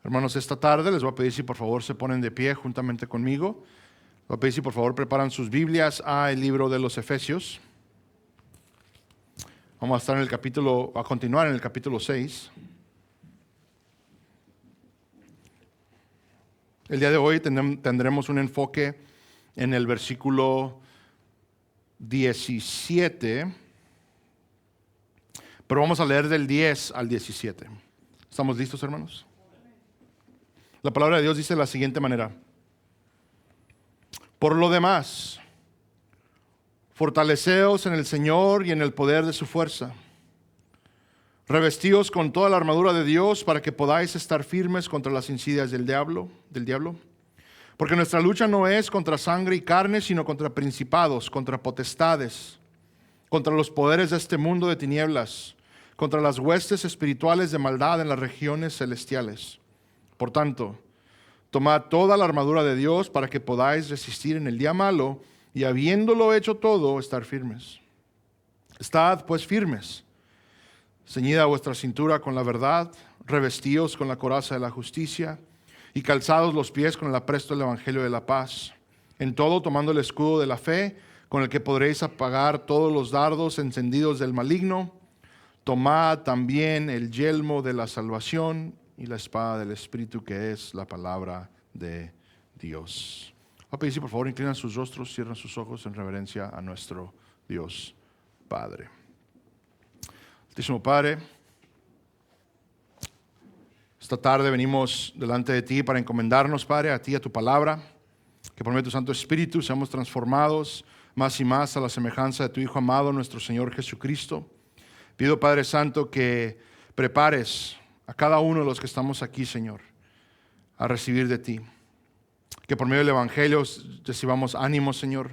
Hermanos, esta tarde les voy a pedir si por favor se ponen de pie juntamente conmigo. Les voy a pedir si por favor preparan sus Biblias al libro de los Efesios. Vamos a estar a continuar en el capítulo 6. El día de hoy tendremos un enfoque en el versículo 17, pero vamos a leer del 10 al 17. ¿Estamos listos, hermanos? La palabra de Dios dice de la siguiente manera: por lo demás, fortaleceos en el Señor y en el poder de su fuerza. Revestíos con toda la armadura de Dios para que podáis estar firmes contra las insidias del diablo. Porque nuestra lucha no es contra sangre y carne, sino contra principados, contra potestades, contra los poderes de este mundo de tinieblas, contra las huestes espirituales de maldad en las regiones celestiales. Por tanto, tomad toda la armadura de Dios para que podáis resistir en el día malo y habiéndolo hecho todo, estar firmes. Estad pues firmes, ceñida vuestra cintura con la verdad, revestíos con la coraza de la justicia y calzados los pies con el apresto del evangelio de la paz. En todo tomando el escudo de la fe, con el que podréis apagar todos los dardos encendidos del maligno. Tomad también el yelmo de la salvación y la espada del Espíritu, que es la palabra de Dios. Voy a pedir si por favor inclinan sus rostros, cierran sus ojos en reverencia a nuestro Dios Padre. Altísimo Padre, esta tarde venimos delante de ti para encomendarnos, Padre, a ti, a tu palabra, que por medio de tu Santo Espíritu seamos transformados más y más a la semejanza de tu Hijo amado, nuestro Señor Jesucristo. Pido, Padre Santo, que prepares a cada uno de los que estamos aquí, Señor, a recibir de ti. Que por medio del Evangelio recibamos ánimo, Señor,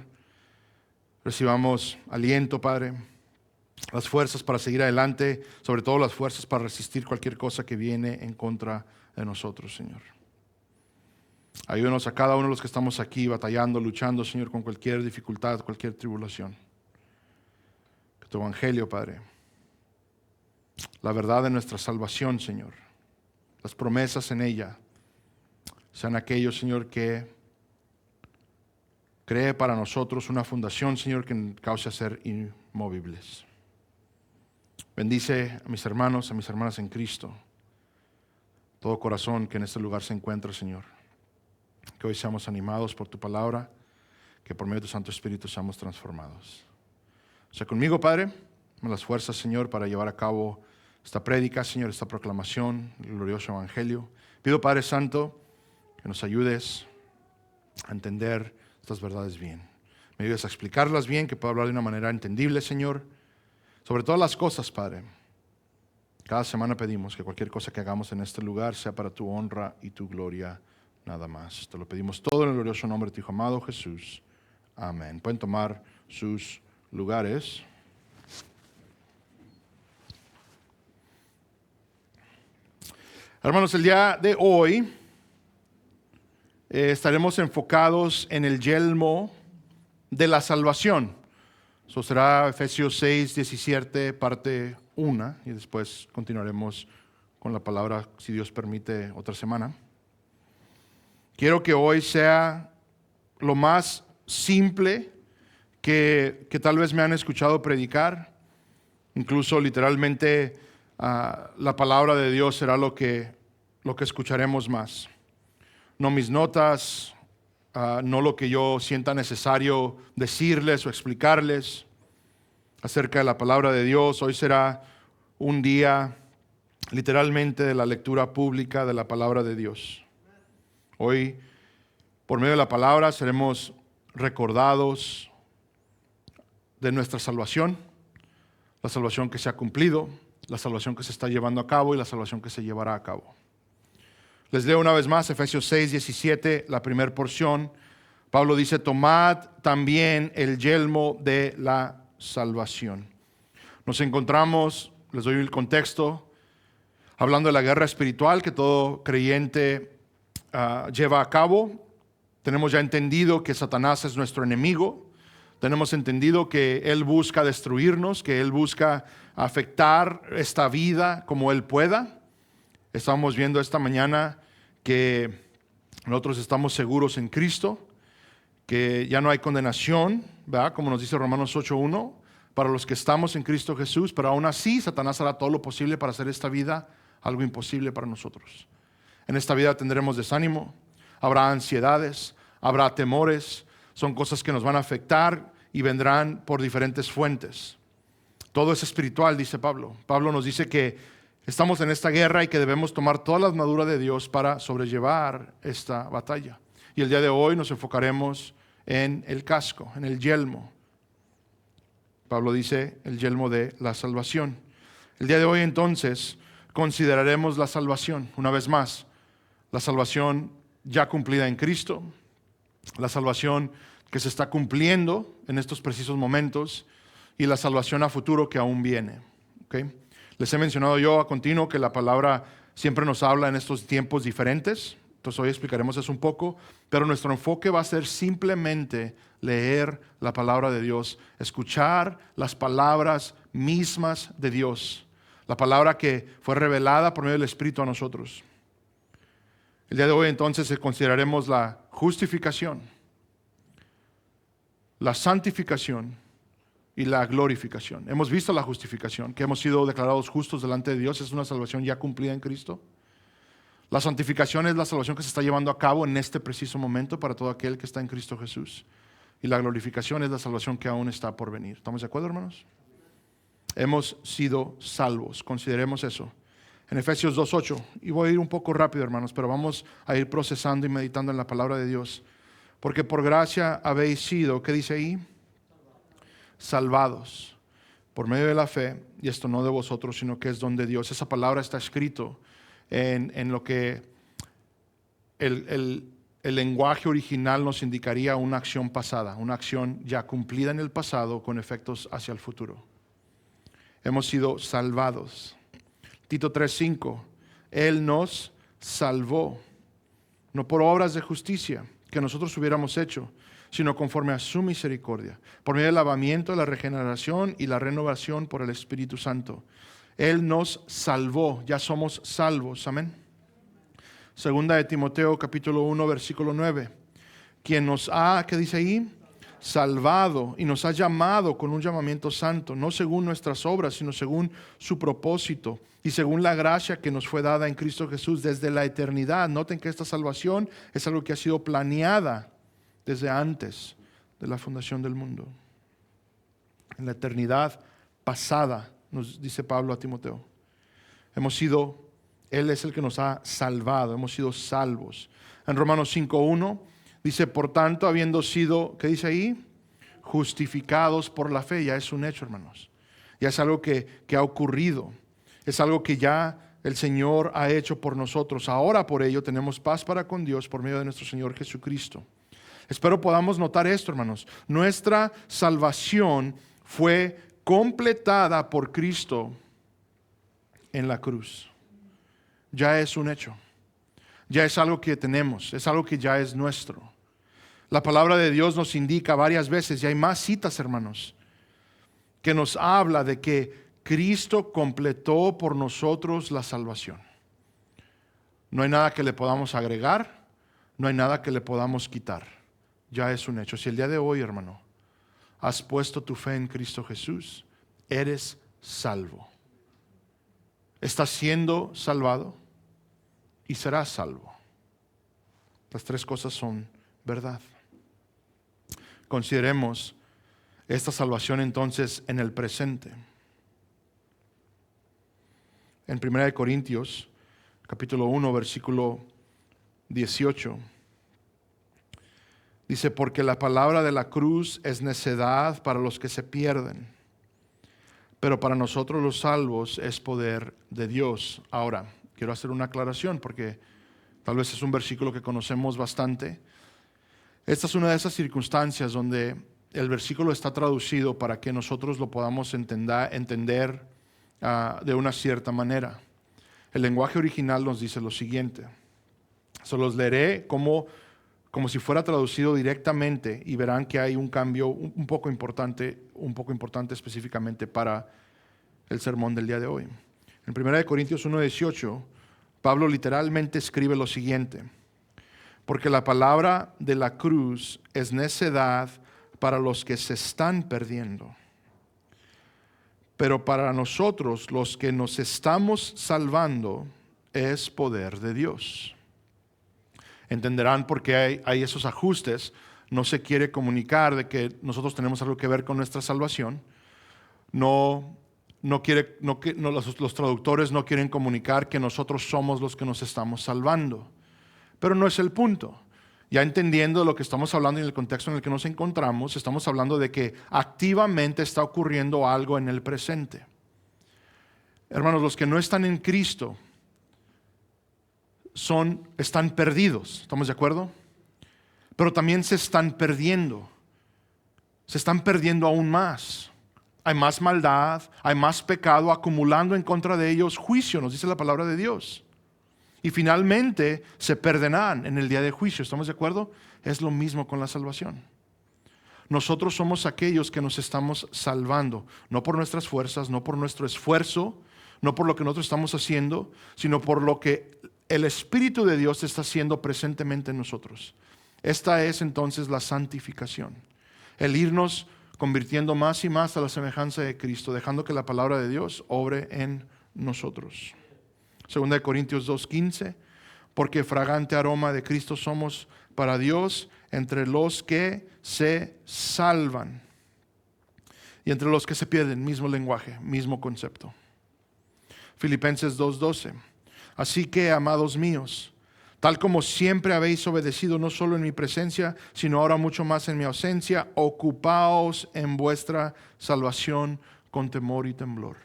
recibamos aliento, Padre, las fuerzas para seguir adelante, sobre todo las fuerzas para resistir cualquier cosa que viene en contra de nosotros, Señor. Ayúdanos a cada uno de los que estamos aquí batallando, luchando, Señor, con cualquier dificultad, cualquier tribulación. Que tu Evangelio, Padre, la verdad de nuestra salvación, Señor, las promesas en ella, sean aquellos, Señor, que cree para nosotros una fundación, Señor, que cause a ser inmovibles. Bendice a mis hermanos, a mis hermanas en Cristo, todo corazón que en este lugar se encuentra, Señor. Que hoy seamos animados por tu palabra, que por medio de tu Santo Espíritu seamos transformados. Sea conmigo, Padre, dame las fuerzas, Señor, para llevar a cabo esta prédica, Señor, esta proclamación, el glorioso Evangelio. Pido, Padre Santo, que nos ayudes a entender estas verdades bien. Me ayudes a explicarlas bien, que pueda hablar de una manera entendible, Señor. Sobre todas las cosas, Padre, cada semana pedimos que cualquier cosa que hagamos en este lugar sea para tu honra y tu gloria, nada más. Te lo pedimos todo en el glorioso nombre de tu Hijo amado Jesús. Amén. Pueden tomar sus lugares. Hermanos, el día de hoy estaremos enfocados en el yelmo de la salvación. Eso será Efesios 6, 17, parte 1, y después continuaremos con la palabra, si Dios permite, otra semana. Quiero que hoy sea lo más simple que tal vez me han escuchado predicar. Incluso literalmente la palabra de Dios será lo que escucharemos más. No mis notas, no lo que yo sienta necesario decirles o explicarles acerca de la palabra de Dios. Hoy será un día literalmente de la lectura pública de la palabra de Dios. Hoy, por medio de la palabra, seremos recordados de nuestra salvación, la salvación que se ha cumplido, la salvación que se está llevando a cabo y la salvación que se llevará a cabo. Les leo una vez más Efesios 6, 17, la primera porción. Pablo dice: tomad también el yelmo de la salvación. Nos encontramos, les doy el contexto, hablando de la guerra espiritual que todo creyente lleva a cabo. Tenemos ya entendido que Satanás es nuestro enemigo. Tenemos entendido que él busca destruirnos, que él busca afectar esta vida como él pueda. Estamos viendo esta mañana que nosotros estamos seguros en Cristo, que ya no hay condenación, ¿verdad? Como nos dice Romanos 8:1, para los que estamos en Cristo Jesús, pero aún así Satanás hará todo lo posible para hacer esta vida algo imposible para nosotros. En esta vida tendremos desánimo, habrá ansiedades, habrá temores, son cosas que nos van a afectar y vendrán por diferentes fuentes. Todo es espiritual, dice Pablo. Pablo nos dice que estamos en esta guerra y que debemos tomar toda la armadura de Dios para sobrellevar esta batalla. Y el día de hoy nos enfocaremos en el casco, en el yelmo. Pablo dice el yelmo de la salvación. El día de hoy entonces consideraremos la salvación, una vez más, la salvación ya cumplida en Cristo, la salvación que se está cumpliendo en estos precisos momentos y la salvación a futuro que aún viene. ¿Okay? Les he mencionado yo a continuo que la palabra siempre nos habla en estos tiempos diferentes, entonces hoy explicaremos eso un poco, pero nuestro enfoque va a ser simplemente leer la palabra de Dios, escuchar las palabras mismas de Dios, la palabra que fue revelada por medio del Espíritu a nosotros. El día de hoy entonces consideraremos la justificación, la santificación y la glorificación. Hemos visto la justificación, que hemos sido declarados justos delante de Dios, es una salvación ya cumplida en Cristo. La santificación es la salvación que se está llevando a cabo en este preciso momento para todo aquel que está en Cristo Jesús. Y la glorificación es la salvación que aún está por venir. ¿Estamos de acuerdo, hermanos? Hemos sido salvos, consideremos eso. En Efesios 2:8, y voy a ir un poco rápido, hermanos, pero vamos a ir procesando y meditando en la palabra de Dios. Porque por gracia habéis sido, ¿qué dice ahí? Salvados por medio de la fe, y esto no de vosotros, sino que es don de Dios. Esa palabra está escrito en lo que el lenguaje original nos indicaría una acción pasada, una acción ya cumplida en el pasado con efectos hacia el futuro. Hemos sido salvados. Tito 3:5, Él nos salvó, no por obras de justicia que nosotros hubiéramos hecho, sino conforme a su misericordia, por medio del lavamiento, la regeneración y la renovación por el Espíritu Santo. Él nos salvó, ya somos salvos, amén. Segunda de Timoteo capítulo 1 versículo 9, quien nos ha, ¿qué dice ahí? Salvado y nos ha llamado con un llamamiento santo, no según nuestras obras, sino según su propósito y según la gracia que nos fue dada en Cristo Jesús desde la eternidad. Noten que esta salvación es algo que ha sido planeada desde antes de la fundación del mundo. En la eternidad pasada, nos dice Pablo a Timoteo, Él es el que nos ha salvado, hemos sido salvos. En Romanos 5:1 dice, por tanto, habiendo sido, ¿qué dice ahí? Justificados por la fe. Ya es un hecho, hermanos. Ya es algo que ha ocurrido. Es algo que ya el Señor ha hecho por nosotros. Ahora por ello tenemos paz para con Dios por medio de nuestro Señor Jesucristo. Espero podamos notar esto, hermanos. Nuestra salvación fue completada por Cristo en la cruz. Ya es un hecho. Ya es algo que tenemos. Es algo que ya es nuestro. La palabra de Dios nos indica varias veces, y hay más citas, hermanos, que nos habla de que Cristo completó por nosotros la salvación. No hay nada que le podamos agregar, no hay nada que le podamos quitar. Ya es un hecho. Si el día de hoy, hermano, has puesto tu fe en Cristo Jesús, eres salvo. Estás siendo salvado y serás salvo. Las tres cosas son verdad. Consideremos esta salvación entonces en el presente. En 1 Corintios, capítulo 1, versículo 18, dice, porque la palabra de la cruz es necedad para los que se pierden, pero para nosotros los salvos es poder de Dios. Ahora, quiero hacer una aclaración porque tal vez es un versículo que conocemos bastante. Esta es una de esas circunstancias donde el versículo está traducido para que nosotros lo podamos entender de una cierta manera. El lenguaje original nos dice lo siguiente. Se los leeré como si fuera traducido directamente y verán que hay un cambio un poco importante específicamente para el sermón del día de hoy. En 1 Corintios 1:18, Pablo literalmente escribe lo siguiente: porque la palabra de la cruz es necedad para los que se están perdiendo, pero para nosotros, los que nos estamos salvando, es poder de Dios. Entenderán por qué hay esos ajustes. No se quiere comunicar de que nosotros tenemos algo que ver con nuestra salvación. Los traductores no quieren comunicar que nosotros somos los que nos estamos salvando. Pero no es el punto. Ya entendiendo lo que estamos hablando y el contexto en el que nos encontramos, estamos hablando de que activamente está ocurriendo algo en el presente. Hermanos, los que no están en Cristo están perdidos, ¿estamos de acuerdo? Pero también se están perdiendo aún más. Hay más maldad, hay más pecado acumulando en contra de ellos juicio, nos dice la palabra de Dios. Y finalmente se perderán en el día de juicio, ¿estamos de acuerdo? Es lo mismo con la salvación. Nosotros somos aquellos que nos estamos salvando, no por nuestras fuerzas, no por nuestro esfuerzo, no por lo que nosotros estamos haciendo, sino por lo que el Espíritu de Dios está haciendo presentemente en nosotros. Esta es entonces la santificación, el irnos convirtiendo más y más a la semejanza de Cristo, dejando que la palabra de Dios obre en nosotros. 2 Corintios 2:15, porque fragante aroma de Cristo somos para Dios entre los que se salvan y entre los que se pierden, mismo lenguaje, mismo concepto. Filipenses 2:12, así que, amados míos, tal como siempre habéis obedecido, no solo en mi presencia, sino ahora mucho más en mi ausencia, ocupaos en vuestra salvación con temor y temblor.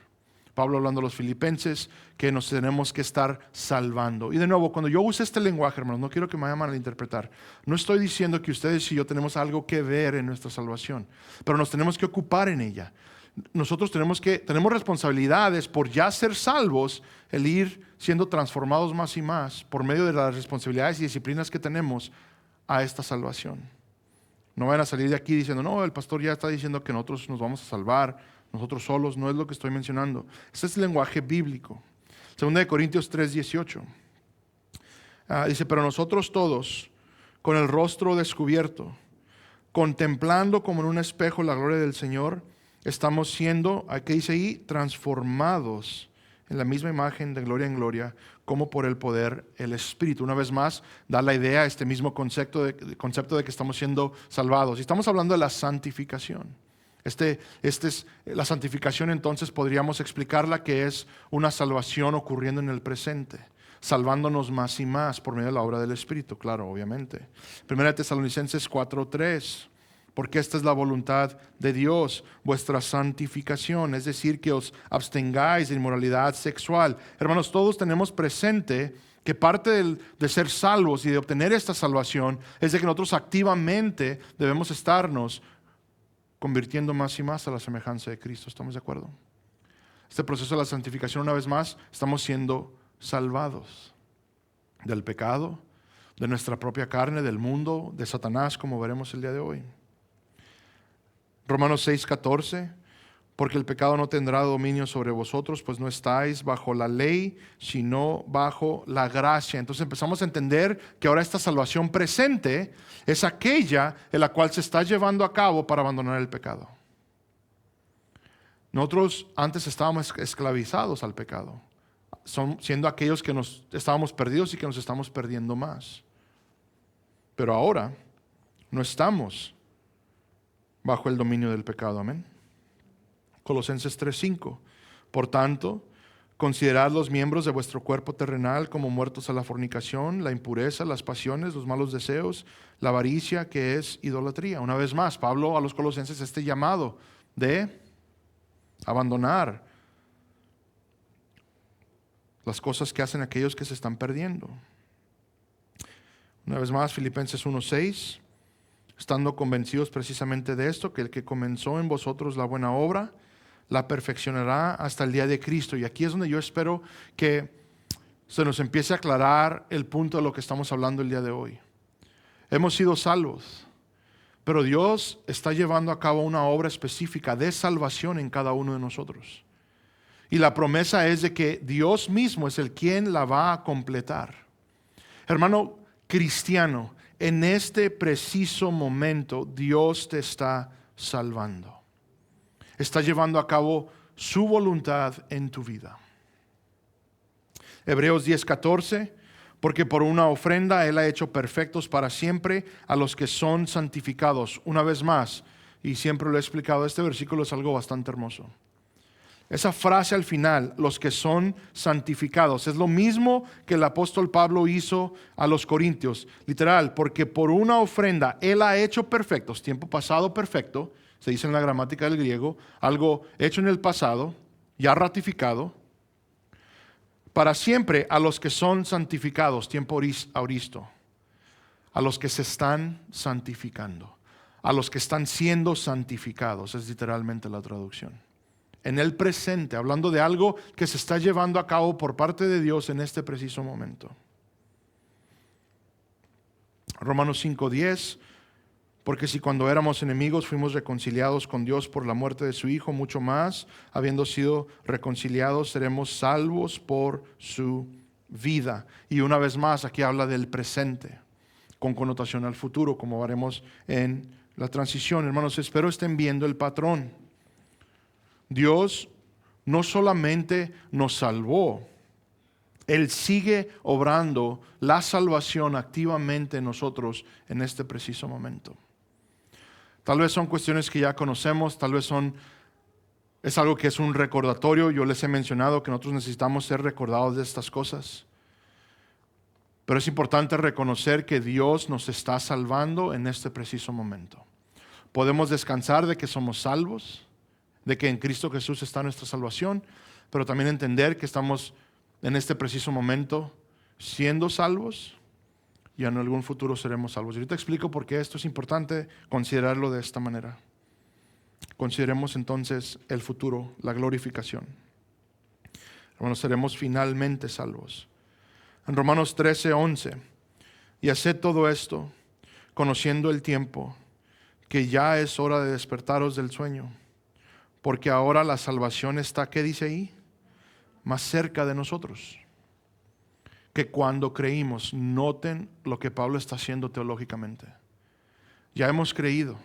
Pablo hablando a los filipenses que nos tenemos que estar salvando. Y de nuevo, cuando yo use este lenguaje, hermanos, no quiero que me vayan a malinterpretar. No estoy diciendo que ustedes y yo tenemos algo que ver en nuestra salvación, pero nos tenemos que ocupar en ella. Nosotros tenemos responsabilidades por ya ser salvos, el ir siendo transformados más y más por medio de las responsabilidades y disciplinas que tenemos a esta salvación. No van a salir de aquí diciendo, no, el pastor ya está diciendo que nosotros nos vamos a salvar, nosotros solos. No es lo que estoy mencionando. Este es el lenguaje bíblico. 2 Corintios 3:18. Dice, pero nosotros todos, con el rostro descubierto, contemplando como en un espejo la gloria del Señor, estamos siendo, ¿qué dice ahí? Transformados en la misma imagen de gloria en gloria, como por el poder el Espíritu. Una vez más, da la idea, este mismo concepto de que estamos siendo salvados. Y estamos hablando de la santificación. La santificación, entonces podríamos explicarla que es una salvación ocurriendo en el presente, salvándonos más y más por medio de la obra del Espíritu, claro, obviamente. 1 Tesalonicenses 4:3, porque esta es la voluntad de Dios, vuestra santificación, es decir, que os abstengáis de inmoralidad sexual. Hermanos, todos tenemos presente que parte de ser salvos y de obtener esta salvación es de que nosotros activamente debemos estarnos convirtiendo más y más a la semejanza de Cristo. ¿Estamos de acuerdo? Este proceso de la santificación, una vez más, estamos siendo salvados del pecado, de nuestra propia carne, del mundo, de Satanás, como veremos el día de hoy. Romanos 6:14, porque el pecado no tendrá dominio sobre vosotros, pues no estáis bajo la ley, sino bajo la gracia. Entonces empezamos a entender que ahora esta salvación presente es aquella en la cual se está llevando a cabo para abandonar el pecado. Nosotros antes estábamos esclavizados al pecado, siendo aquellos que estábamos perdidos y que nos estamos perdiendo más. Pero ahora no estamos bajo el dominio del pecado, amén. Colosenses 3:5, por tanto, considerad los miembros de vuestro cuerpo terrenal como muertos a la fornicación, la impureza, las pasiones, los malos deseos, la avaricia, que es idolatría. Una vez más, Pablo a los colosenses este llamado de abandonar las cosas que hacen aquellos que se están perdiendo. Una vez más, Filipenses 1:6, estando convencidos precisamente de esto, que el que comenzó en vosotros la buena obra, la perfeccionará hasta el día de Cristo. Y aquí es donde yo espero que se nos empiece a aclarar el punto de lo que estamos hablando el día de hoy. Hemos sido salvos, pero Dios está llevando a cabo una obra específica de salvación en cada uno de nosotros. Y la promesa es de que Dios mismo es el quien la va a completar. Hermano cristiano, en este preciso momento Dios te está salvando. Está llevando a cabo su voluntad en tu vida. Hebreos 10:14, porque por una ofrenda Él ha hecho perfectos para siempre a los que son santificados. Una vez más, y siempre lo he explicado, este versículo es algo bastante hermoso. Esa frase al final, los que son santificados, es lo mismo que el apóstol Pablo hizo a los corintios. Literal, porque por una ofrenda Él ha hecho perfectos, tiempo pasado perfecto, se dice en la gramática del griego, algo hecho en el pasado, ya ratificado, para siempre a los que son santificados, tiempo auristo, a los que se están santificando, a los que están siendo santificados, es literalmente la traducción. En el presente, hablando de algo que se está llevando a cabo por parte de Dios en este preciso momento. Romanos 5:10, porque si cuando éramos enemigos fuimos reconciliados con Dios por la muerte de su Hijo, mucho más, habiendo sido reconciliados, seremos salvos por su vida. Y una vez más, aquí habla del presente, con connotación al futuro, como veremos en la transición. Hermanos, espero estén viendo el patrón. Dios no solamente nos salvó, Él sigue obrando la salvación activamente en nosotros en este preciso momento. Tal vez son cuestiones que ya conocemos, tal vez es algo que es un recordatorio. Yo les he mencionado que nosotros necesitamos ser recordados de estas cosas. Pero es importante reconocer que Dios nos está salvando en este preciso momento. Podemos descansar de que somos salvos, de que en Cristo Jesús está nuestra salvación, pero también entender que estamos en este preciso momento siendo salvos y en algún futuro seremos salvos. Y ahorita explico por qué esto es importante considerarlo de esta manera. Consideremos entonces el futuro, la glorificación. Hermanos, seremos finalmente salvos. En Romanos 13:11, y haced todo esto, conociendo el tiempo, que ya es hora de despertaros del sueño, porque ahora la salvación está, ¿qué dice ahí? Más cerca de nosotros que cuando creímos. Noten lo que Pablo está haciendo teológicamente. Ya hemos creído,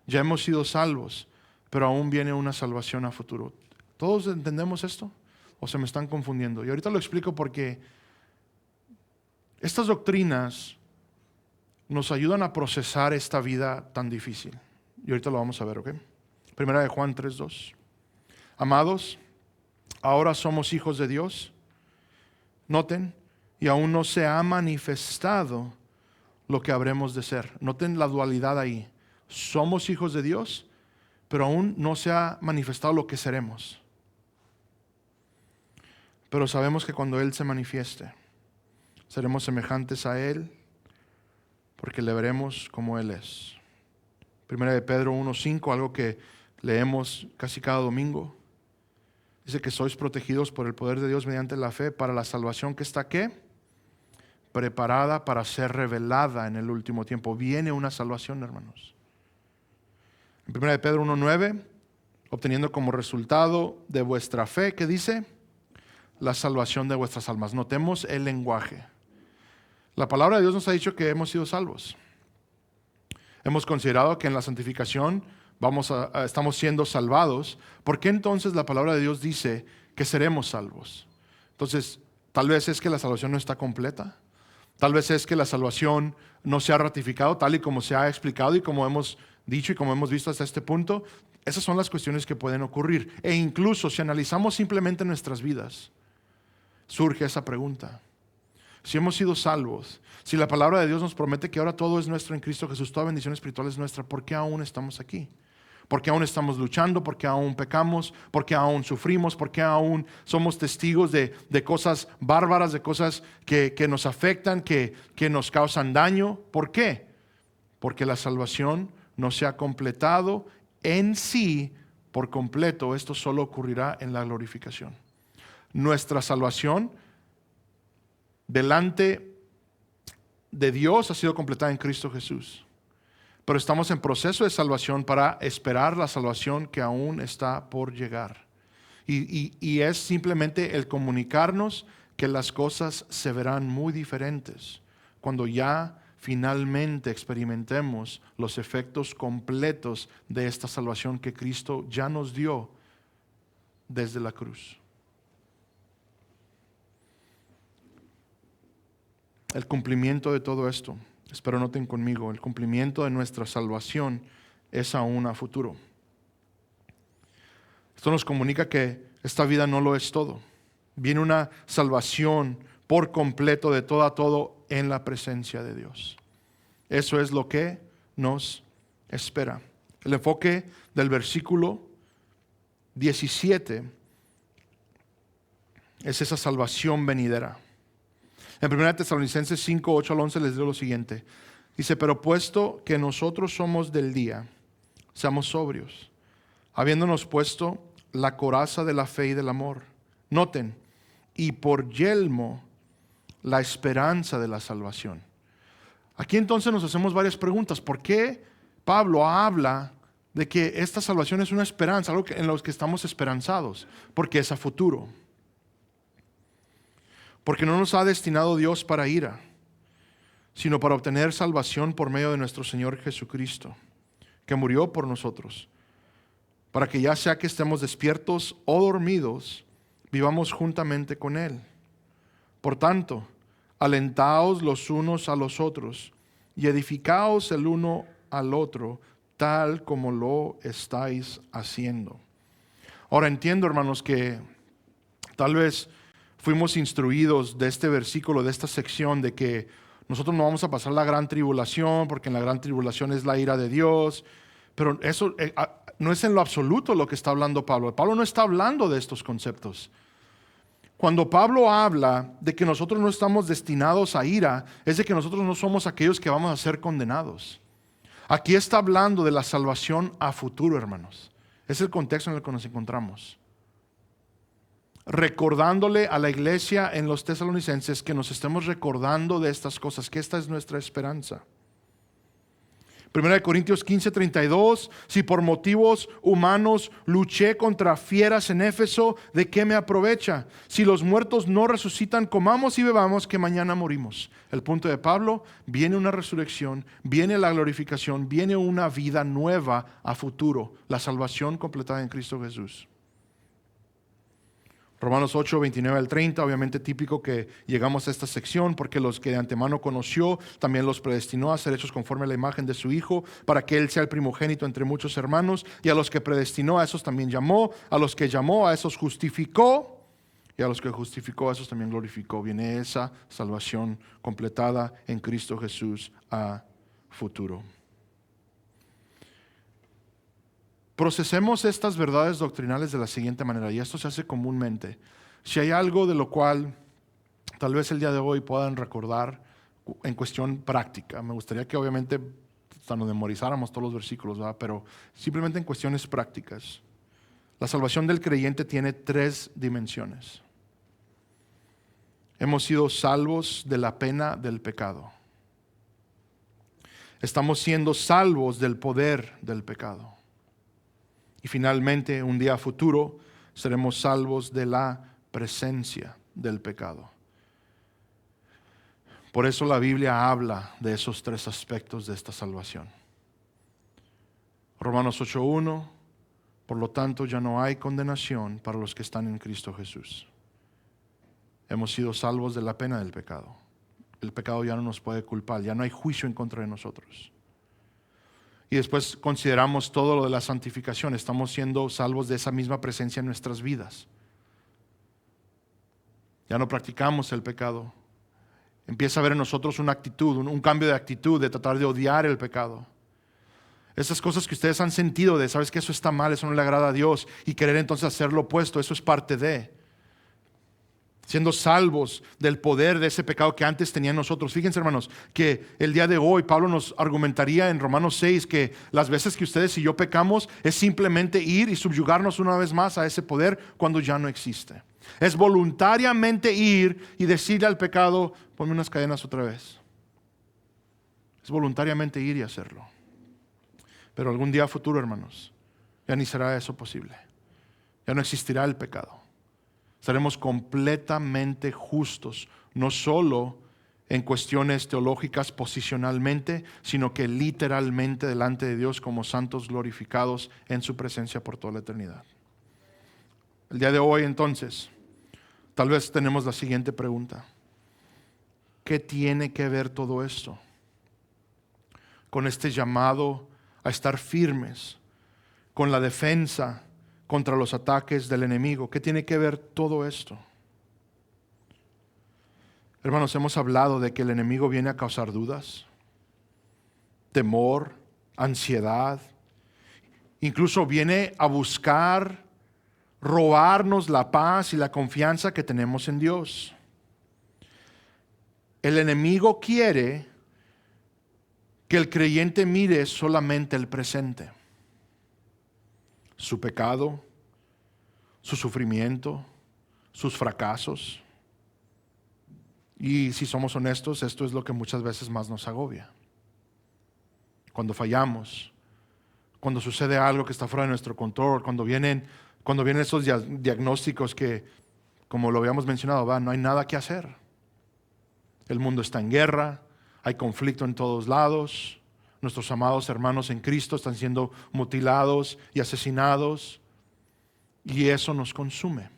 ya hemos sido salvos, pero aún viene una salvación a futuro. ¿Todos entendemos esto? ¿O se me están confundiendo? Y ahorita lo explico porque estas doctrinas nos ayudan a procesar esta vida tan difícil. Y ahorita lo vamos a ver, ¿ok? Primera de Juan 3:2. Amados, ahora somos hijos de Dios. Noten, y aún no se ha manifestado lo que habremos de ser. Noten la dualidad ahí. Somos hijos de Dios, pero aún no se ha manifestado lo que seremos. Pero sabemos que cuando Él se manifieste, seremos semejantes a Él, porque le veremos como Él es. Primera de Pedro 1:5, algo que leemos casi cada domingo. Dice que sois protegidos por el poder de Dios mediante la fe para la salvación que está, ¿qué? Preparada para ser revelada en el último tiempo. Viene una salvación, hermanos. En 1 Pedro 1:9, obteniendo como resultado de vuestra fe, ¿qué dice? La salvación de vuestras almas. Notemos el lenguaje. La palabra de Dios nos ha dicho que hemos sido salvos. Hemos considerado que en la santificación estamos siendo salvados. ¿Por qué entonces la palabra de Dios dice que seremos salvos? Entonces, tal vez es que la salvación no está completa. Tal vez es que la salvación no se ha ratificado tal y como se ha explicado y como hemos dicho y como hemos visto hasta este punto. Esas son las cuestiones que pueden ocurrir. E incluso si analizamos simplemente nuestras vidas, surge esa pregunta. Si hemos sido salvos, si la palabra de Dios nos promete que ahora todo es nuestro en Cristo Jesús, toda bendición espiritual es nuestra, ¿por qué aún estamos aquí? ¿Por qué aún estamos luchando? ¿Por qué aún pecamos? ¿Por qué aún sufrimos? ¿Por qué aún somos testigos de cosas bárbaras, de cosas que nos afectan, que nos causan daño? ¿Por qué? Porque la salvación no se ha completado en sí por completo. Esto solo ocurrirá en la glorificación. Nuestra salvación delante de Dios ha sido completada en Cristo Jesús. Pero estamos en proceso de salvación para esperar la salvación que aún está por llegar. Y es simplemente el comunicarnos que las cosas se verán muy diferentes cuando ya finalmente experimentemos los efectos completos de esta salvación que Cristo ya nos dio desde la cruz. El cumplimiento de todo esto, espero noten conmigo, el cumplimiento de nuestra salvación es aún a futuro. Esto nos comunica que esta vida no lo es todo. Viene una salvación por completo de todo a todo en la presencia de Dios. Eso es lo que nos espera. El enfoque del versículo 17 es esa salvación venidera. En 1 Tesalonicenses 5, 8 al 11 les digo lo siguiente. Dice, pero puesto que nosotros somos del día, seamos sobrios, habiéndonos puesto la coraza de la fe y del amor. Noten, y por yelmo la esperanza de la salvación. Aquí entonces nos hacemos varias preguntas. ¿Por qué Pablo habla de que esta salvación es una esperanza, algo en lo que estamos esperanzados? Porque es a futuro. Porque no nos ha destinado Dios para ira, sino para obtener salvación por medio de nuestro Señor Jesucristo, que murió por nosotros, para que ya sea que estemos despiertos o dormidos, vivamos juntamente con Él. Por tanto, alentaos los unos a los otros y edificaos el uno al otro, tal como lo estáis haciendo. Ahora entiendo, hermanos, que tal vez fuimos instruidos de este versículo, de esta sección, de que nosotros no vamos a pasar la gran tribulación, porque en la gran tribulación es la ira de Dios. Pero eso no es en lo absoluto lo que está hablando Pablo. Pablo no está hablando de estos conceptos. Cuando Pablo habla de que nosotros no estamos destinados a ira, es de que nosotros no somos aquellos que vamos a ser condenados. Aquí está hablando de la salvación a futuro, hermanos. Es el contexto en el que nos encontramos. Recordándole a la iglesia en los tesalonicenses que nos estemos recordando de estas cosas, que esta es nuestra esperanza. 1 Corintios 15:32, si por motivos humanos luché contra fieras en Éfeso, ¿de qué me aprovecha? Si los muertos no resucitan, comamos y bebamos, que mañana morimos. El punto de Pablo, viene una resurrección, viene la glorificación, viene una vida nueva a futuro, la salvación completada en Cristo Jesús. Romanos 8, 29 al 30, obviamente típico que llegamos a esta sección, porque los que de antemano conoció, también los predestinó a ser hechos conforme a la imagen de su Hijo, para que Él sea el primogénito entre muchos hermanos, y a los que predestinó, a esos también llamó, a los que llamó, a esos justificó, y a los que justificó, a esos también glorificó. Viene esa salvación completada en Cristo Jesús a futuro. Procesemos estas verdades doctrinales de la siguiente manera, y esto se hace comúnmente. Si hay algo de lo cual tal vez el día de hoy puedan recordar en cuestión práctica, me gustaría que obviamente nos memorizáramos todos los versículos, ¿verdad? Pero simplemente en cuestiones prácticas. La salvación del creyente tiene 3 dimensiones. Hemos sido salvos de la pena del pecado. Estamos siendo salvos del poder del pecado. Y finalmente, un día futuro, seremos salvos de la presencia del pecado. Por eso la Biblia habla de esos 3 aspectos de esta salvación. Romanos 8:1, por lo tanto ya no hay condenación para los que están en Cristo Jesús. Hemos sido salvos de la pena del pecado. El pecado ya no nos puede culpar, ya no hay juicio en contra de nosotros. Y después consideramos todo lo de la santificación. Estamos siendo salvos de esa misma presencia en nuestras vidas. Ya no practicamos el pecado. Empieza a haber en nosotros una actitud, un cambio de actitud, de tratar de odiar el pecado. Esas cosas que ustedes han sentido de, sabes que eso está mal, eso no le agrada a Dios, y querer entonces hacer lo opuesto, eso es parte de. Siendo salvos del poder de ese pecado que antes tenían nosotros. Fíjense, hermanos, que el día de hoy Pablo nos argumentaría en Romanos 6 que las veces que ustedes y yo pecamos es simplemente ir y subyugarnos una vez más a ese poder cuando ya no existe. Es voluntariamente ir y decirle al pecado, ponme unas cadenas otra vez. Es voluntariamente ir y hacerlo. Pero algún día futuro, hermanos, ya ni será eso posible. Ya no existirá el pecado. Seremos completamente justos, no solo en cuestiones teológicas posicionalmente, sino que literalmente delante de Dios como santos glorificados en su presencia por toda la eternidad. El día de hoy, entonces, tal vez tenemos la siguiente pregunta. ¿Qué tiene que ver todo esto con este llamado a estar firmes, con la defensa contra los ataques del enemigo? ¿Qué tiene que ver todo esto? Hermanos, hemos hablado de que el enemigo viene a causar dudas, temor, ansiedad. Incluso viene a buscar robarnos la paz y la confianza que tenemos en Dios. El enemigo quiere que el creyente mire solamente el presente, su pecado, su sufrimiento, sus fracasos. Y si somos honestos, esto es lo que muchas veces más nos agobia. Cuando fallamos, cuando sucede algo que está fuera de nuestro control, cuando vienen esos diagnósticos que, como lo habíamos mencionado, no hay nada que hacer. El mundo está en guerra, hay conflicto en todos lados, nuestros amados hermanos en Cristo están siendo mutilados y asesinados, y eso nos consume.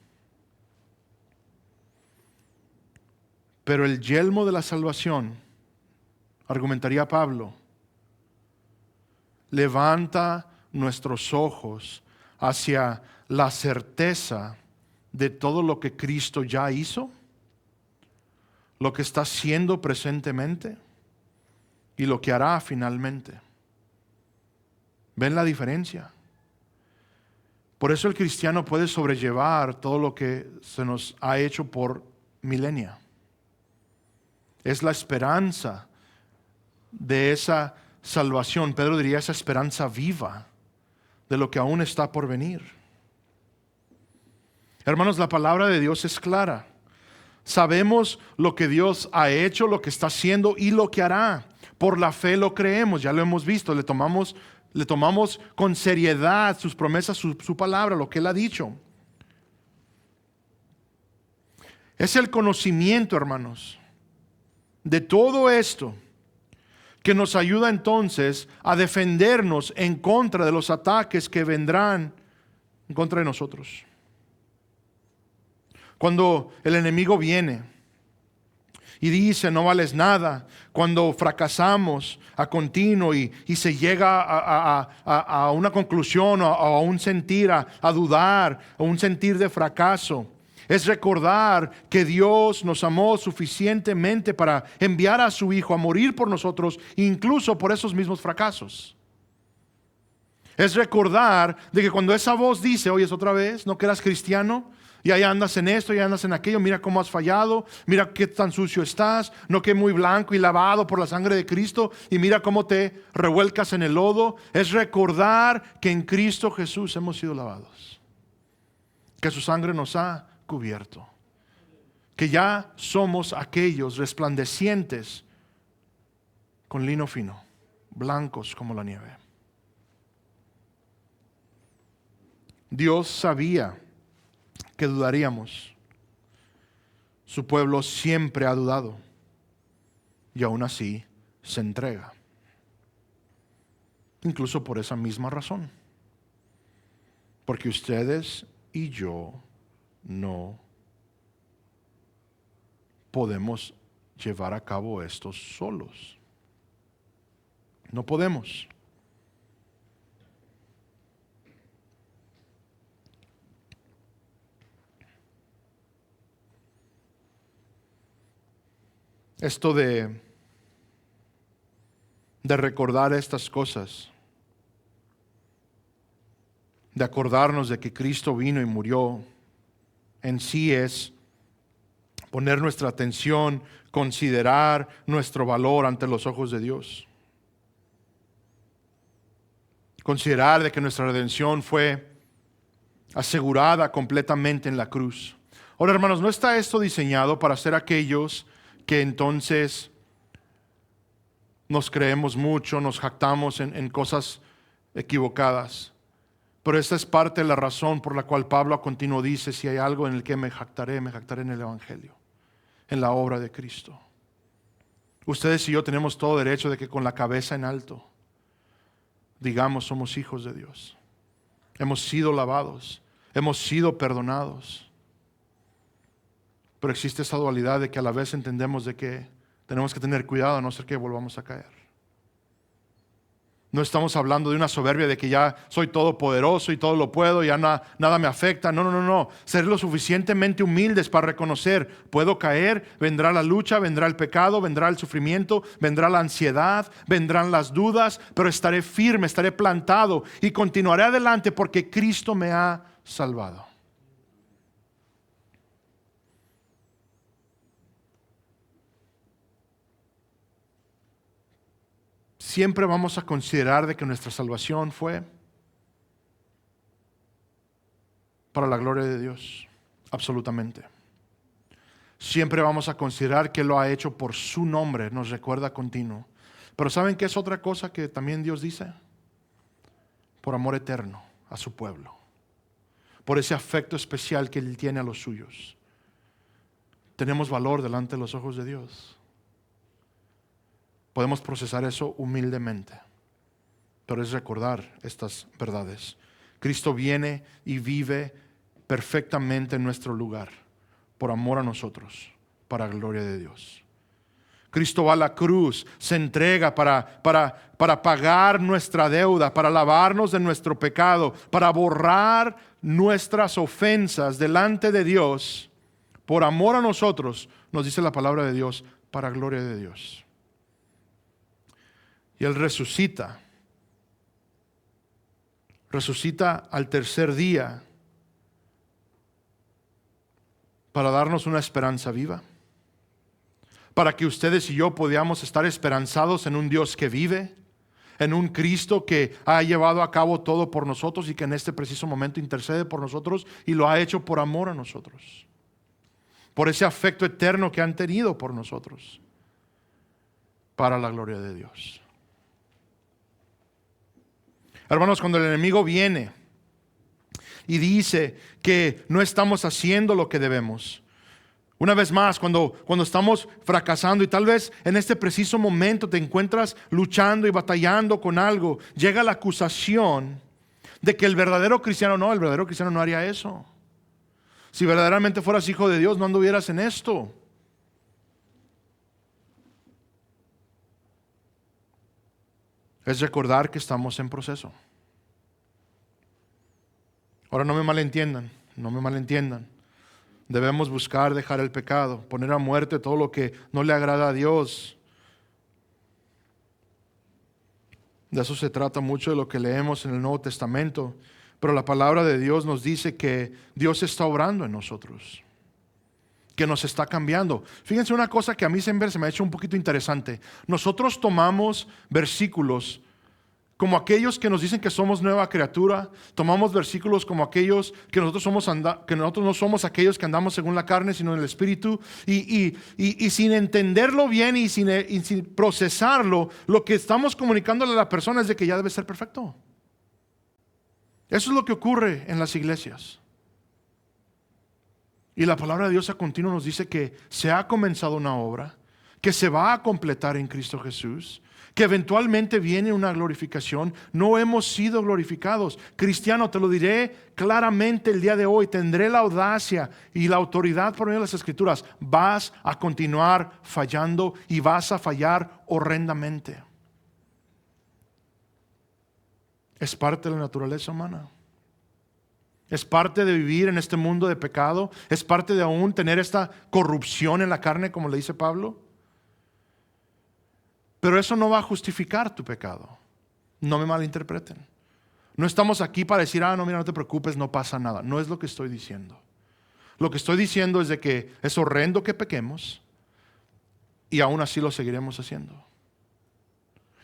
Pero el yelmo de la salvación, argumentaría Pablo, levanta nuestros ojos hacia la certeza de todo lo que Cristo ya hizo, lo que está haciendo presentemente y lo que hará finalmente. ¿Ven la diferencia? Por eso el cristiano puede sobrellevar todo lo que se nos ha hecho por milenia. Es la esperanza de esa salvación, Pedro diría esa esperanza viva de lo que aún está por venir. Hermanos, la palabra de Dios es clara. Sabemos lo que Dios ha hecho, lo que está haciendo y lo que hará. Por la fe lo creemos, ya lo hemos visto, le tomamos con seriedad sus promesas, su palabra, lo que Él ha dicho. Es el conocimiento, hermanos, de todo esto que nos ayuda entonces a defendernos en contra de los ataques que vendrán en contra de nosotros. Cuando el enemigo viene y dice no vales nada, cuando fracasamos a continuo y se llega a una conclusión o a un sentir, a dudar, a un sentir de fracaso, es recordar que Dios nos amó suficientemente para enviar a su Hijo a morir por nosotros, incluso por esos mismos fracasos. Es recordar de que cuando esa voz dice, oyes otra vez, no que eras cristiano, y ahí andas en esto, y andas en aquello, mira cómo has fallado, mira qué tan sucio estás, no que muy blanco y lavado por la sangre de Cristo, y mira cómo te revuelcas en el lodo. Es recordar que en Cristo Jesús hemos sido lavados, que su sangre nos ha cubierto, que ya somos aquellos resplandecientes con lino fino, blancos como la nieve. Dios sabía que dudaríamos. Su pueblo siempre ha dudado y aún así se entrega. Incluso por esa misma razón. Porque ustedes y yo no podemos llevar a cabo esto solos. No podemos. Esto de recordar estas cosas, de acordarnos de que Cristo vino y murió, en sí es poner nuestra atención, considerar nuestro valor ante los ojos de Dios. Considerar de que nuestra redención fue asegurada completamente en la cruz. Ahora, hermanos, ¿no está esto diseñado para ser aquellos que entonces nos creemos mucho, nos jactamos en cosas equivocadas? Pero esta es parte de la razón por la cual Pablo a continuo dice, si hay algo en el que me jactaré en el Evangelio, en la obra de Cristo. Ustedes y yo tenemos todo derecho de que con la cabeza en alto digamos somos hijos de Dios. Hemos sido lavados, hemos sido perdonados. Pero existe esa dualidad de que a la vez entendemos de que tenemos que tener cuidado a no ser que volvamos a caer. No estamos hablando de una soberbia de que ya soy todopoderoso y todo lo puedo, ya nada me afecta. No. Ser lo suficientemente humildes para reconocer, puedo caer, vendrá la lucha, vendrá el pecado, vendrá el sufrimiento, vendrá la ansiedad, vendrán las dudas, pero estaré firme, estaré plantado y continuaré adelante porque Cristo me ha salvado. Siempre vamos a considerar de que nuestra salvación fue para la gloria de Dios, absolutamente. Siempre vamos a considerar que lo ha hecho por su nombre, nos recuerda continuo. Pero ¿saben qué es otra cosa que también Dios dice? Por amor eterno a su pueblo, por ese afecto especial que Él tiene a los suyos. Tenemos valor delante de los ojos de Dios. Podemos procesar eso humildemente, pero es recordar estas verdades. Cristo viene y vive perfectamente en nuestro lugar, por amor a nosotros, para gloria de Dios. Cristo va a la cruz, se entrega para pagar nuestra deuda, para lavarnos de nuestro pecado, para borrar nuestras ofensas delante de Dios, por amor a nosotros, nos dice la palabra de Dios, para gloria de Dios. Y Él resucita al tercer día para darnos una esperanza viva, para que ustedes y yo podamos estar esperanzados en un Dios que vive, en un Cristo que ha llevado a cabo todo por nosotros y que en este preciso momento intercede por nosotros y lo ha hecho por amor a nosotros, por ese afecto eterno que han tenido por nosotros, para la gloria de Dios. Hermanos, cuando el enemigo viene y dice que no estamos haciendo lo que debemos, una vez más, cuando estamos fracasando y tal vez en este preciso momento te encuentras luchando y batallando con algo, llega la acusación de que el verdadero cristiano no haría eso. Si verdaderamente fueras hijo de Dios, no anduvieras en esto. Es recordar que estamos en proceso. Ahora no me malentiendan. Debemos buscar dejar el pecado, poner a muerte todo lo que no le agrada a Dios. De eso se trata mucho de lo que leemos en el Nuevo Testamento. Pero la palabra de Dios nos dice que Dios está obrando en nosotros, que nos está cambiando. Fíjense una cosa que a mí siempre se me ha hecho un poquito interesante. Nosotros tomamos versículos como aquellos que nos dicen que somos nueva criatura, tomamos versículos como aquellos que nosotros no somos aquellos que andamos según la carne, sino en el Espíritu, y sin entenderlo bien y sin procesarlo, lo que estamos comunicándole a la persona es de que ya debe ser perfecto. Eso es lo que ocurre en las iglesias. Y la palabra de Dios a continuo nos dice que se ha comenzado una obra, que se va a completar en Cristo Jesús, que eventualmente viene una glorificación. No hemos sido glorificados. Cristiano, te lo diré claramente el día de hoy, tendré la audacia y la autoridad por medio de las Escrituras. Vas a continuar fallando y vas a fallar horrendamente. Es parte de la naturaleza humana. Es parte de vivir en este mundo de pecado. Es parte de aún tener esta corrupción en la carne, como le dice Pablo. Pero eso no va a justificar tu pecado. No me malinterpreten. No estamos aquí para decir, no, mira, no te preocupes, no pasa nada. No es lo que estoy diciendo. Lo que estoy diciendo es de que es horrendo que pequemos y aún así lo seguiremos haciendo.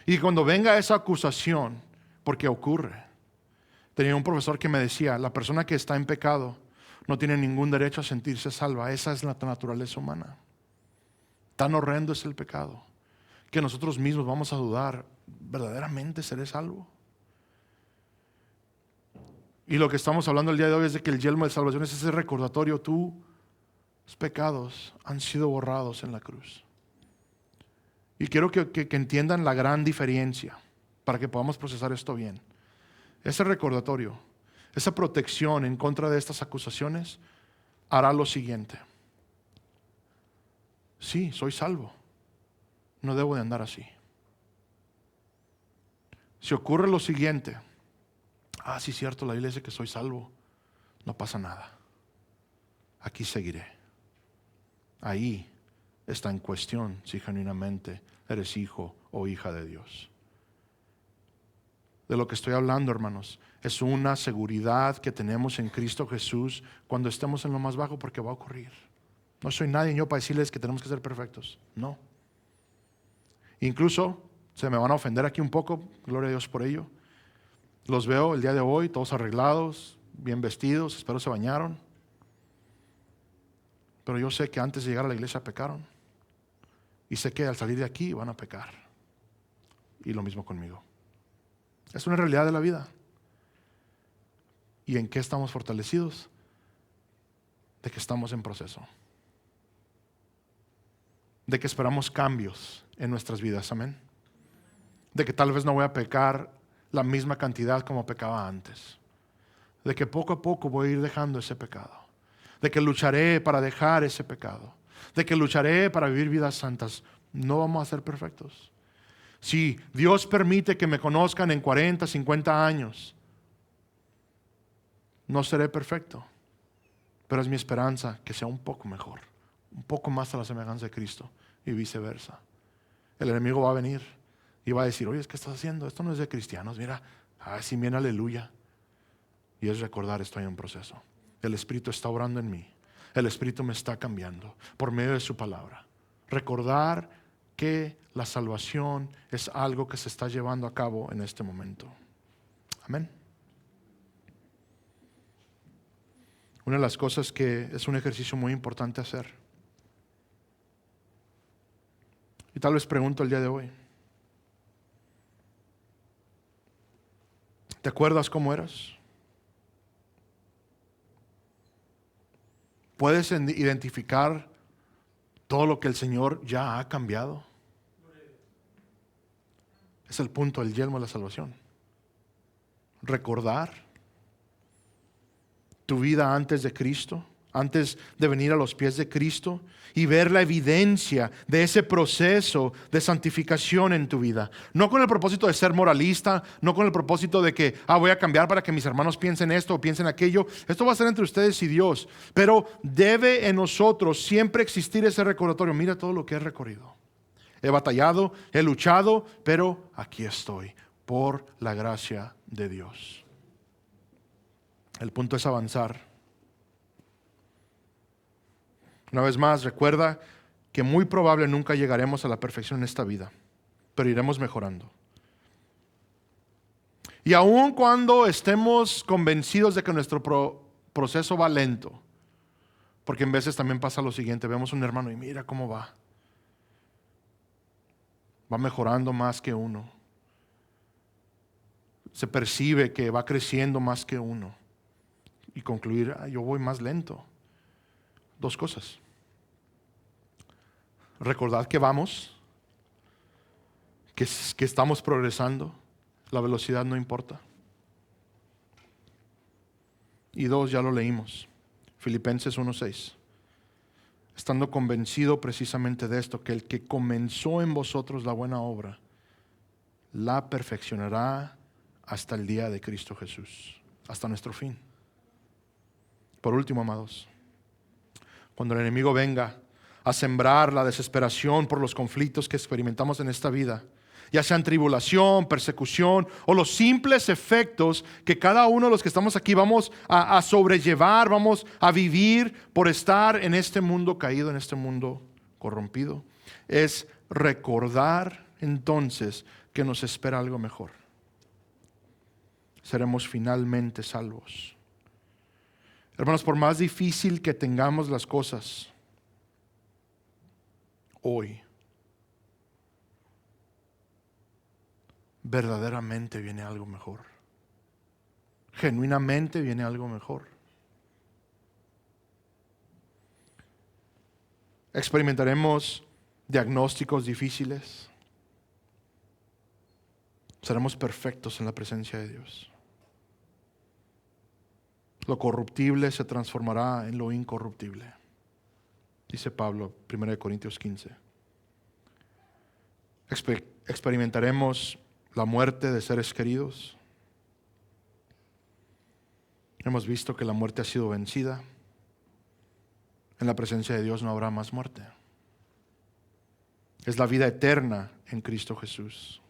Y cuando venga esa acusación, porque ocurre. Tenía un profesor que me decía, la persona que está en pecado no tiene ningún derecho a sentirse salva. Esa es la naturaleza humana. Tan horrendo es el pecado que nosotros mismos vamos a dudar, ¿verdaderamente seré salvo? Y lo que estamos hablando el día de hoy es de que el yelmo de salvación es ese recordatorio. Tus pecados han sido borrados en la cruz. Y quiero que entiendan la gran diferencia para que podamos procesar esto bien. Ese recordatorio, esa protección en contra de estas acusaciones hará lo siguiente. Sí, soy salvo. No debo de andar así. Si ocurre lo siguiente, sí, cierto, la Biblia dice que soy salvo, no pasa nada. Aquí seguiré. Ahí está en cuestión si genuinamente eres hijo o hija de Dios. De lo que estoy hablando, hermanos, es una seguridad que tenemos en Cristo Jesús cuando estemos en lo más bajo, porque va a ocurrir. No soy nadie yo para decirles que tenemos que ser perfectos. No. Incluso se me van a ofender aquí un poco, gloria a Dios por ello. Los veo el día de hoy, todos arreglados, bien vestidos, espero se bañaron. Pero yo sé que antes de llegar a la iglesia pecaron. Y sé que al salir de aquí van a pecar. Y lo mismo conmigo. Es una realidad de la vida. ¿Y en qué estamos fortalecidos? De que estamos en proceso. De que esperamos cambios en nuestras vidas, amén. De que tal vez no voy a pecar la misma cantidad como pecaba antes. De que poco a poco voy a ir dejando ese pecado. De que lucharé para dejar ese pecado. De que lucharé para vivir vidas santas. No vamos a ser perfectos. Si Dios permite que me conozcan en 40, 50 años, no seré perfecto. Pero es mi esperanza que sea un poco mejor. Un poco más a la semejanza de Cristo y viceversa. El enemigo va a venir y va a decir, oye, ¿qué estás haciendo? Esto no es de cristianos. Mira, sí, bien, aleluya. Y es recordar, estoy en un proceso. El Espíritu está obrando en mí. El Espíritu me está cambiando por medio de su palabra. Recordar que la salvación es algo que se está llevando a cabo en este momento. Amén. Una de las cosas que es un ejercicio muy importante hacer. Y tal vez pregunto el día de hoy. ¿Te acuerdas cómo eras? ¿Puedes identificar todo lo que el Señor ya ha cambiado? Es el punto del yelmo de la salvación. Recordar tu vida antes de Cristo, antes de venir a los pies de Cristo y ver la evidencia de ese proceso de santificación en tu vida. No con el propósito de ser moralista, no con el propósito de que voy a cambiar para que mis hermanos piensen esto o piensen aquello. Esto va a ser entre ustedes y Dios. Pero debe en nosotros siempre existir ese recordatorio. Mira todo lo que he recorrido. He batallado, he luchado, pero aquí estoy por la gracia de Dios. El punto es avanzar. Una vez más, recuerda que muy probable nunca llegaremos a la perfección en esta vida, pero iremos mejorando. Y aun cuando estemos convencidos de que nuestro proceso va lento, porque en veces también pasa lo siguiente, vemos un hermano y mira cómo va. Va mejorando más que uno. Se percibe que va creciendo más que uno. Y concluir, yo voy más lento. Dos cosas. Recordad que vamos, que estamos progresando. La velocidad no importa. Y dos, ya lo leímos. Filipenses 1:6. Estando convencido precisamente de esto, que el que comenzó en vosotros la buena obra, la perfeccionará hasta el día de Cristo Jesús, hasta nuestro fin. Por último, amados, cuando el enemigo venga a sembrar la desesperación por los conflictos que experimentamos en esta vida, ya sean tribulación, persecución o los simples efectos que cada uno de los que estamos aquí vamos a sobrellevar, vamos a vivir por estar en este mundo caído, en este mundo corrompido, es recordar entonces que nos espera algo mejor. Seremos finalmente salvos. Hermanos, por más difícil que tengamos las cosas hoy, verdaderamente viene algo mejor. genuinamente viene algo mejor. Experimentaremos diagnósticos difíciles. Seremos perfectos en la presencia de Dios. Lo corruptible se transformará en lo incorruptible. Dice Pablo, 1 Corintios 15. Experimentaremos la muerte de seres queridos. Hemos visto que la muerte ha sido vencida. En la presencia de Dios no habrá más muerte. Es la vida eterna en Cristo Jesús.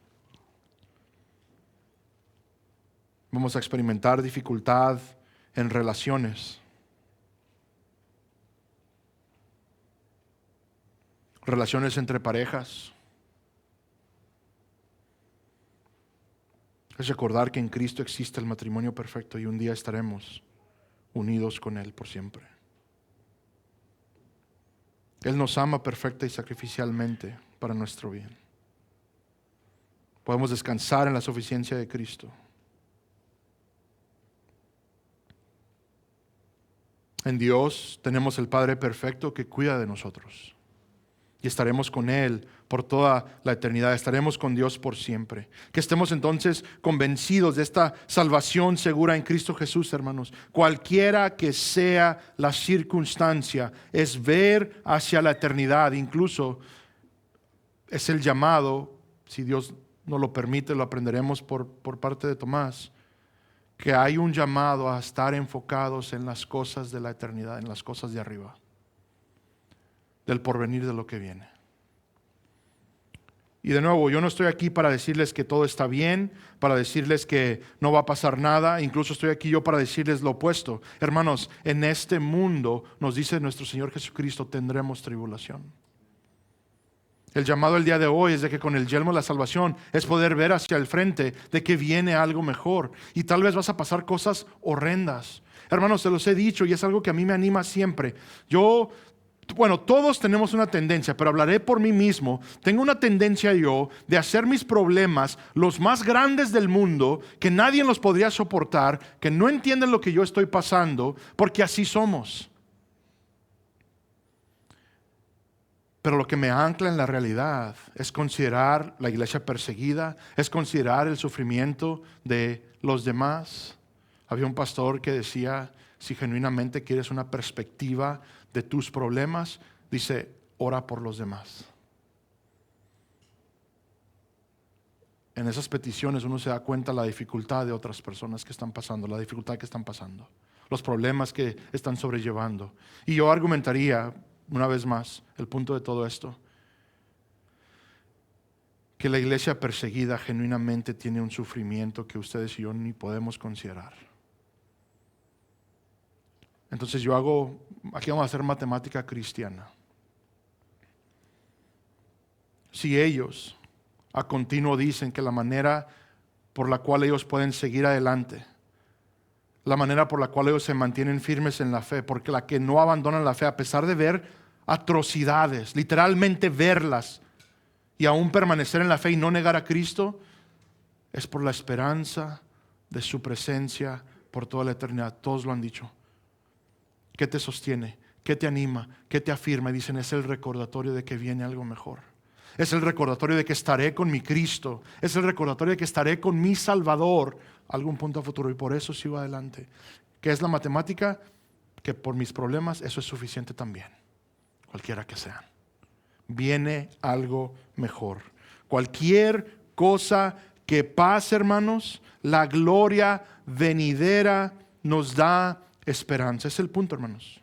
Vamos a experimentar dificultad en relaciones. Relaciones entre parejas. Es recordar que en Cristo existe el matrimonio perfecto y un día estaremos unidos con Él por siempre. Él nos ama perfecta y sacrificialmente para nuestro bien. Podemos descansar en la suficiencia de Cristo. En Dios tenemos el Padre perfecto que cuida de nosotros. Y estaremos con Él por toda la eternidad. Estaremos con Dios por siempre. Que estemos entonces convencidos de esta salvación segura en Cristo Jesús, hermanos. Cualquiera que sea la circunstancia, es ver hacia la eternidad. Incluso es el llamado, si Dios nos lo permite, lo aprenderemos por parte de Tomás, que hay un llamado a estar enfocados en las cosas de la eternidad, en las cosas de arriba, del porvenir de lo que viene. Y de nuevo, yo no estoy aquí para decirles que todo está bien, para decirles que no va a pasar nada, incluso estoy aquí yo para decirles lo opuesto. Hermanos, en este mundo, nos dice nuestro Señor Jesucristo, tendremos tribulación. El llamado el día de hoy es de que con el yelmo de la salvación es poder ver hacia el frente de que viene algo mejor. Y tal vez vas a pasar cosas horrendas. Hermanos, se los he dicho y es algo que a mí me anima siempre. Todos tenemos una tendencia, pero hablaré por mí mismo. Tengo una tendencia yo de hacer mis problemas los más grandes del mundo, que nadie los podría soportar, que no entienden lo que yo estoy pasando, porque así somos. Pero lo que me ancla en la realidad es considerar la iglesia perseguida, es considerar el sufrimiento de los demás. Había un pastor que decía, si genuinamente quieres una perspectiva de tus problemas, dice, ora por los demás. En esas peticiones uno se da cuenta de la dificultad de otras personas que están pasando, la dificultad que están pasando, los problemas que están sobrellevando. Y yo argumentaría, una vez más, el punto de todo esto, que la iglesia perseguida genuinamente tiene un sufrimiento que ustedes y yo ni podemos considerar. Entonces aquí vamos a hacer matemática cristiana. Si ellos a continuo dicen que la manera por la cual ellos pueden seguir adelante, la manera por la cual ellos se mantienen firmes en la fe, porque la que no abandonan la fe a pesar de ver atrocidades, literalmente verlas y aún permanecer en la fe y no negar a Cristo, es por la esperanza de su presencia por toda la eternidad. Todos lo han dicho. ¿Qué te sostiene? ¿Qué te anima? ¿Qué te afirma? Y dicen, es el recordatorio de que viene algo mejor. Es el recordatorio de que estaré con mi Cristo. Es el recordatorio de que estaré con mi Salvador a algún punto a futuro. Y por eso sigo adelante. ¿Qué es la matemática? Que por mis problemas eso es suficiente también. Cualquiera que sean. Viene algo mejor. Cualquier cosa que pase, hermanos, la gloria venidera nos da esperanza. Ese es el punto, hermanos.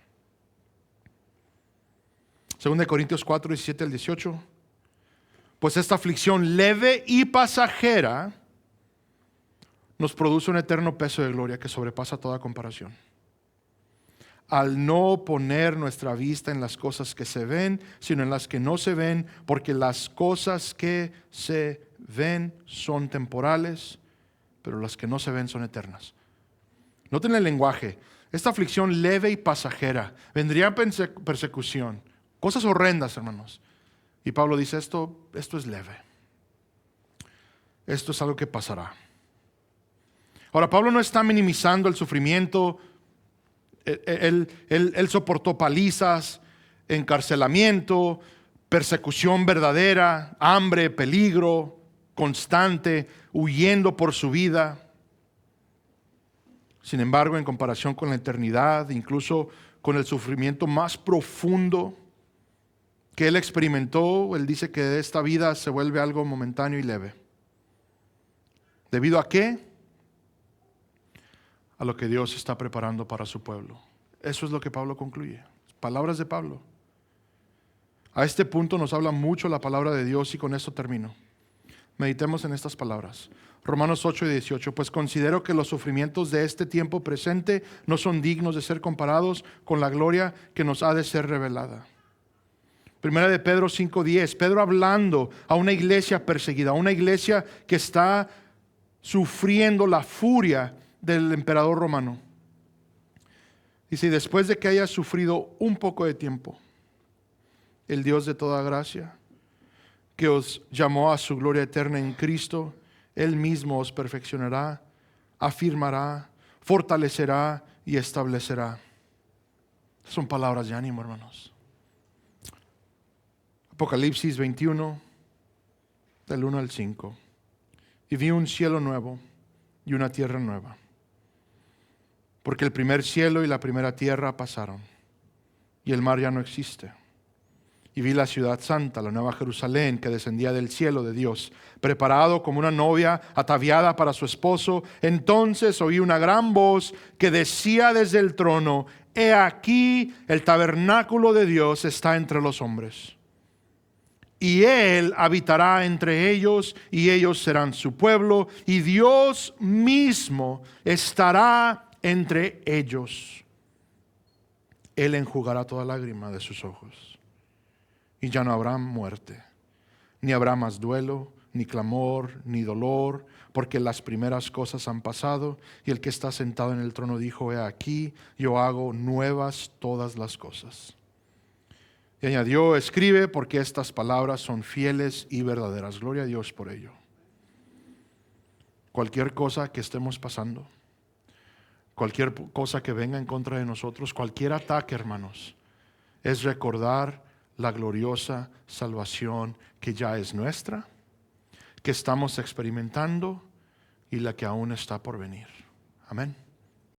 2 Corintios 4, 17 al 18. Pues esta aflicción leve y pasajera nos produce un eterno peso de gloria que sobrepasa toda comparación. Al no poner nuestra vista en las cosas que se ven, sino en las que no se ven, porque las cosas que se ven son temporales, pero las que no se ven son eternas. Noten el lenguaje. Esta aflicción leve y pasajera. Vendría persecución. Cosas horrendas, hermanos. Y Pablo dice, esto es leve. Esto es algo que pasará. Ahora, Pablo no está minimizando el sufrimiento. Él soportó palizas, encarcelamiento, persecución verdadera, hambre, peligro constante, huyendo por su vida. Sin embargo, en comparación con la eternidad, incluso con el sufrimiento más profundo que él experimentó, él dice que esta vida se vuelve algo momentáneo y leve. ¿Debido a qué? A lo que Dios está preparando para su pueblo. Eso es lo que Pablo concluye. Palabras de Pablo. A este punto nos habla mucho la palabra de Dios y con esto termino. Meditemos en estas palabras. Romanos 8 y 18. Pues considero que los sufrimientos de este tiempo presente no son dignos de ser comparados con la gloria que nos ha de ser revelada. Primera de Pedro 5:10. Pedro hablando a una iglesia perseguida, a una iglesia que está sufriendo la furia del emperador romano. Dice, después de que haya sufrido un poco de tiempo, el Dios de toda gracia, que os llamó a su gloria eterna en Cristo, Él mismo os perfeccionará, afirmará, fortalecerá y establecerá. Son palabras de ánimo, hermanos. Apocalipsis 21, del 1 al 5. Y vi un cielo nuevo y una tierra nueva, porque el primer cielo y la primera tierra pasaron, y el mar ya no existe. Y vi la ciudad santa, la nueva Jerusalén, que descendía del cielo de Dios, preparado como una novia ataviada para su esposo. Entonces oí una gran voz que decía desde el trono: He aquí, el tabernáculo de Dios está entre los hombres. Y Él habitará entre ellos, y ellos serán su pueblo, y Dios mismo estará entre ellos. Él enjugará toda lágrima de sus ojos. Y ya no habrá muerte, ni habrá más duelo, ni clamor, ni dolor, porque las primeras cosas han pasado. Y el que está sentado en el trono dijo: He aquí, yo hago nuevas todas las cosas. Y añadió: escribe, porque estas palabras son fieles y verdaderas. Gloria a Dios por ello. Cualquier cosa que estemos pasando, cualquier cosa que venga en contra de nosotros, cualquier ataque, hermanos, es recordar la gloriosa salvación que ya es nuestra, que estamos experimentando y la que aún está por venir. Amén.